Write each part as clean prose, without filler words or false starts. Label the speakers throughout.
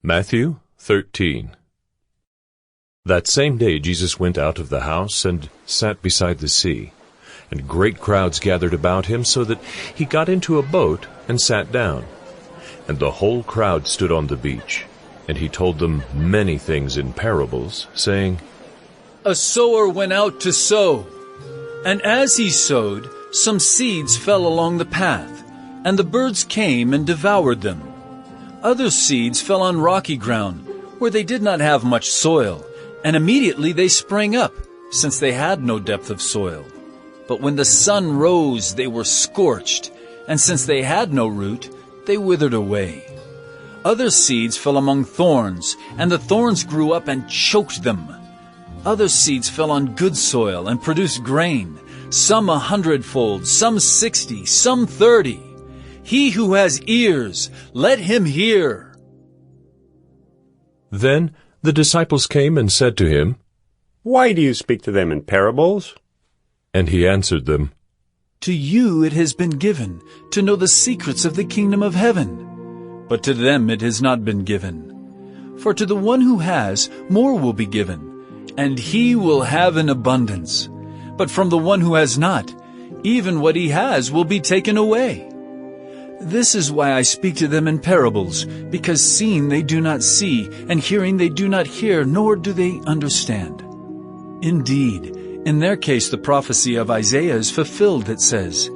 Speaker 1: Matthew 13. That same day Jesus went out of the house and sat beside the sea, and great crowds gathered about him, so that he got into a boat and sat down. And the whole crowd stood on the beach, and he told them many things in parables, saying,
Speaker 2: A sower went out to sow, and as he sowed, some seeds fell along the path, and the birds came and devoured them. Other seeds fell on rocky ground, where they did not have much soil, and immediately they sprang up, since they had no depth of soil. But when the sun rose, they were scorched, and since they had no root, they withered away. Other seeds fell among thorns, and the thorns grew up and choked them. Other seeds fell on good soil and produced grain, some 100-fold, some 60, some 30. He who has ears, let him hear.
Speaker 1: Then the disciples came and said to him,
Speaker 3: Why do you speak to them in parables?
Speaker 1: And he answered them,
Speaker 2: To you it has been given to know the secrets of the kingdom of heaven, but to them it has not been given. For to the one who has, more will be given, and he will have in abundance. But from the one who has not, even what he has will be taken away. This is why I speak to them in parables, because seeing they do not see, and hearing they do not hear, nor do they understand. Indeed, in their case the prophecy of Isaiah is fulfilled that says,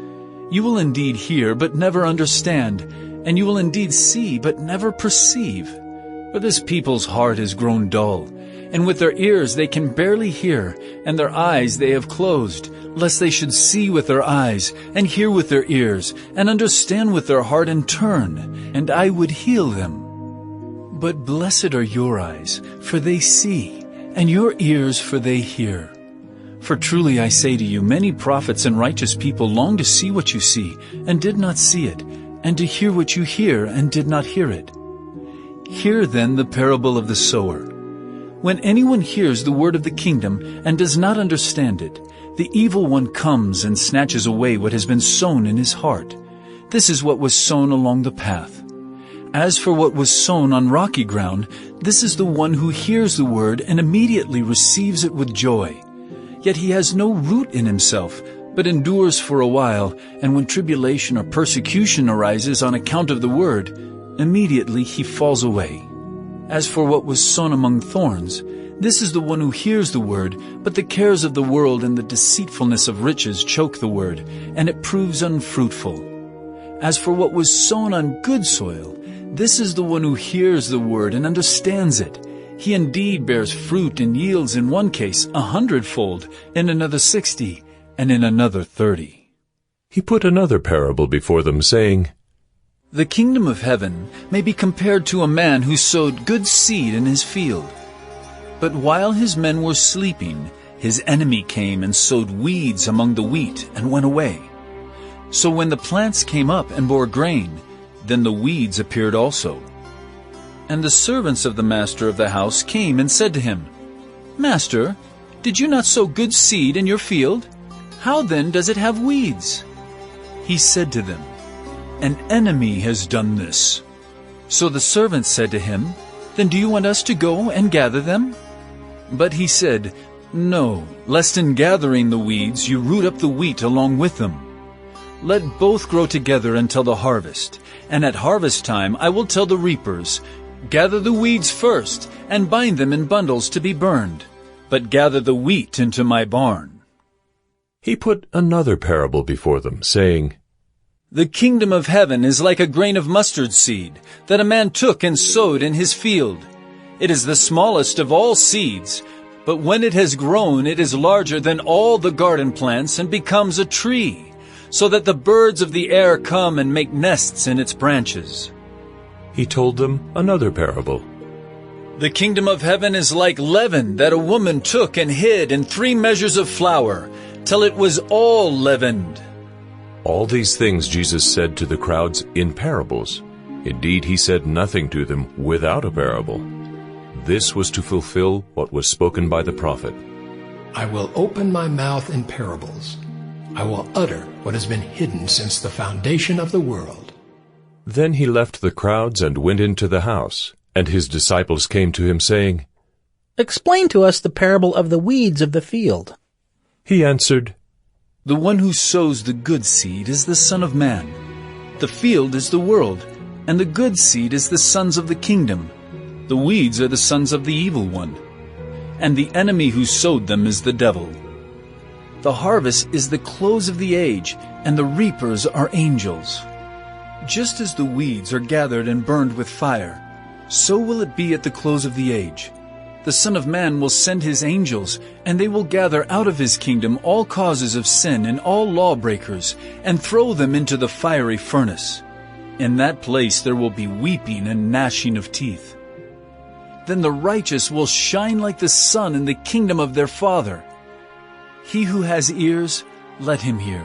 Speaker 2: You will indeed hear, but never understand, and you will indeed see, but never perceive. For this people's heart is grown dull, and with their ears they can barely hear, and their eyes they have closed, lest they should see with their eyes, and hear with their ears, and understand with their heart, and turn, and I would heal them. But blessed are your eyes, for they see, and your ears, for they hear. For truly I say to you, many prophets and righteous people long to see what you see, and did not see it, and to hear what you hear, and did not hear it. Hear then the parable of the sower. When anyone hears the word of the kingdom and does not understand it, the evil one comes and snatches away what has been sown in his heart. This is what was sown along the path. As for what was sown on rocky ground, this is the one who hears the word and immediately receives it with joy. Yet he has no root in himself, but endures for a while, and when tribulation or persecution arises on account of the word, immediately he falls away. As for what was sown among thorns, this is the one who hears the word, but the cares of the world and the deceitfulness of riches choke the word, and it proves unfruitful. As for what was sown on good soil, this is the one who hears the word and understands it. He indeed bears fruit and yields in one case 100-fold, in another 60, and in another 30.
Speaker 1: He put another parable before them, saying,
Speaker 2: The kingdom of heaven may be compared to a man who sowed good seed in his field. But while his men were sleeping, his enemy came and sowed weeds among the wheat and went away. So when the plants came up and bore grain, then the weeds appeared also. And the servants of the master of the house came and said to him, Master, did you not sow good seed in your field? How then does it have weeds? He said to them, An enemy has done this. So the servants said to him, Then do you want us to go and gather them? But he said, No, lest in gathering the weeds you root up the wheat along with them. Let both grow together until the harvest, and at harvest time I will tell the reapers, Gather the weeds first, and bind them in bundles to be burned, but gather the wheat into my barn.
Speaker 1: He put another parable before them, saying,
Speaker 2: The kingdom of heaven is like a grain of mustard seed that a man took and sowed in his field. It is the smallest of all seeds, but when it has grown, it is larger than all the garden plants and becomes a tree, so that the birds of the air come and make nests in its branches.
Speaker 1: He told them another parable.
Speaker 2: The kingdom of heaven is like leaven that a woman took and hid in 3 measures of flour, till it was all leavened.
Speaker 1: All these things Jesus said to the crowds in parables. Indeed, he said nothing to them without a parable. This was to fulfill what was spoken by the prophet.
Speaker 4: I will open my mouth in parables. I will utter what has been hidden since the foundation of the world.
Speaker 1: Then he left the crowds and went into the house, And his disciples came to him, saying,
Speaker 5: Explain to us the parable of the weeds of the field.
Speaker 1: He answered,
Speaker 2: The one who sows the good seed is the Son of Man. The field is the world, and the good seed is the sons of the kingdom. The weeds are the sons of the evil one, and the enemy who sowed them is the devil. The harvest is the close of the age, and the reapers are angels. Just as the weeds are gathered and burned with fire, so will it be at the close of the age. The Son of Man will send his angels, and they will gather out of his kingdom all causes of sin and all lawbreakers, and throw them into the fiery furnace. In that place there will be weeping and gnashing of teeth. Then the righteous will shine like the sun in the kingdom of their Father. He who has ears, let him hear.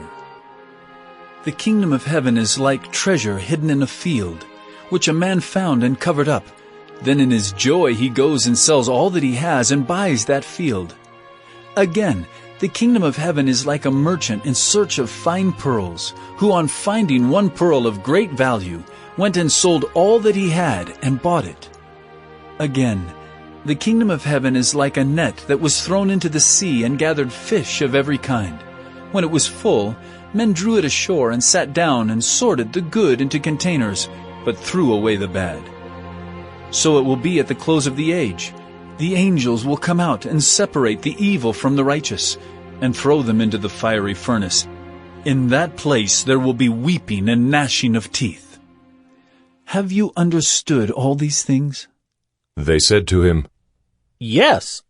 Speaker 2: The kingdom of heaven is like treasure hidden in a field, which a man found and covered up. Then in his joy he goes and sells all that he has and buys that field. Again, the kingdom of heaven is like a merchant in search of fine pearls, who on finding one pearl of great value, went and sold all that he had and bought it. Again, the kingdom of heaven is like a net that was thrown into the sea and gathered fish of every kind. When it was full, men drew it ashore and sat down and sorted the good into containers, but threw away the bad. So it will be at the close of the age. The angels will come out and separate the evil from the righteous, and throw them into the fiery furnace. In that place there will be weeping and gnashing of teeth. Have you understood all these things?
Speaker 1: They said to him,
Speaker 5: Yes.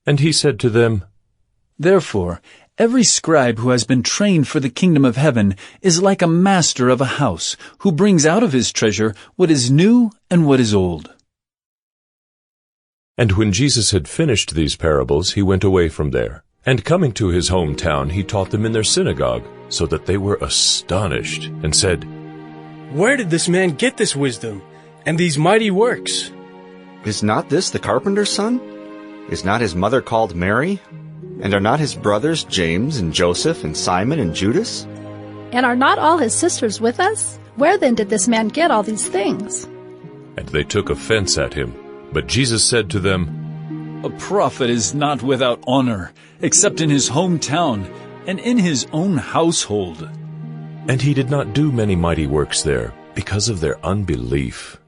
Speaker 1: And he said to them,
Speaker 2: Therefore, every scribe who has been trained for the kingdom of heaven is like a master of a house, who brings out of his treasure what is new and what is old.
Speaker 1: And when Jesus had finished these parables, he went away from there. And coming to his hometown, he taught them in their synagogue, so that they were astonished, and said,
Speaker 6: Where did this man get this wisdom and these mighty works?
Speaker 7: Is not this the carpenter's son? Is not his mother called Mary? And are not his brothers James and Joseph and Simon and Judas?
Speaker 8: And are not all his sisters with us? Where then did this man get all these things?
Speaker 1: And they took offense at him. But Jesus said to them,
Speaker 2: A prophet is not without honor, except in his hometown and in his own household.
Speaker 1: And he did not do many mighty works there, because of their unbelief.